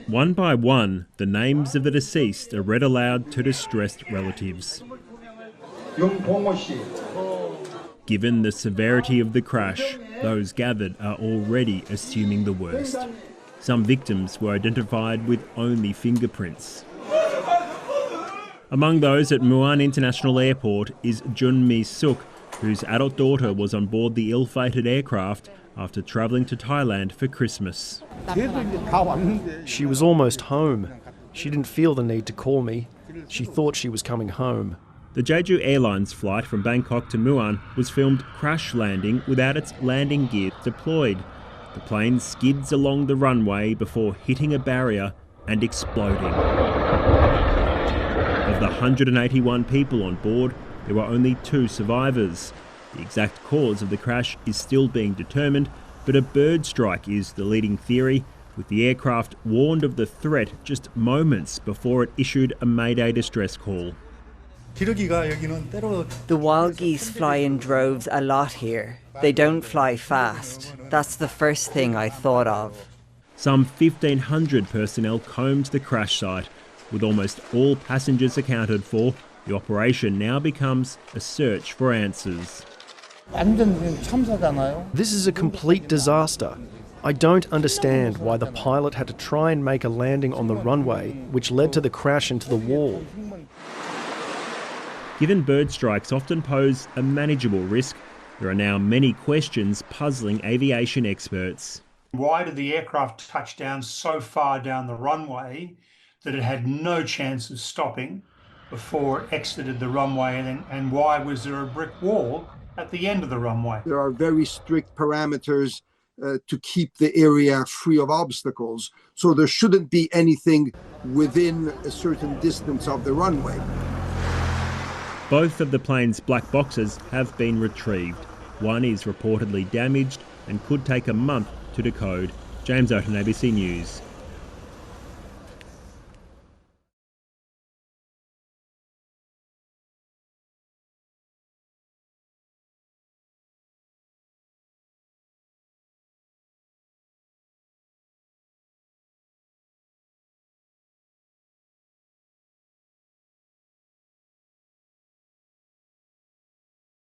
One by one, the names of the deceased are read aloud to distressed relatives. Given the severity of the crash, those gathered are already assuming the worst. Some victims were identified with only fingerprints. Among those at Muan International Airport is Jun Mi-suk, whose adult daughter was on board the ill-fated aircraft after travelling to Thailand for Christmas. She was almost home. She didn't feel the need to call me. She thought she was coming home. The Jeju Airlines flight from Bangkok to Muan was filmed crash landing without its landing gear deployed. The plane skids along the runway before hitting a barrier and exploding. Of the 181 people on board, there were only 2 survivors. The exact cause of the crash is still being determined, but a bird strike is the leading theory, with the aircraft warned of the threat just moments before it issued a Mayday distress call. The wild geese fly in droves a lot here. They don't fly fast. That's the first thing I thought of. Some 1,500 personnel combed the crash site. With almost all passengers accounted for, the operation now becomes a search for answers. This is a complete disaster. I don't understand why the pilot had to try and make a landing on the runway, which led to the crash into the wall. Given bird strikes often pose a manageable risk, there are now many questions puzzling aviation experts. Why did the aircraft touch down so far down the runway that it had no chance of stopping before it exited the runway, and why was there a brick wall at the end of the runway? There are very strict parameters to keep the area free of obstacles, so there shouldn't be anything within a certain distance of the runway. Both of the plane's black boxes have been retrieved. One is reportedly damaged and could take a month to decode. James Oaten, ABC News.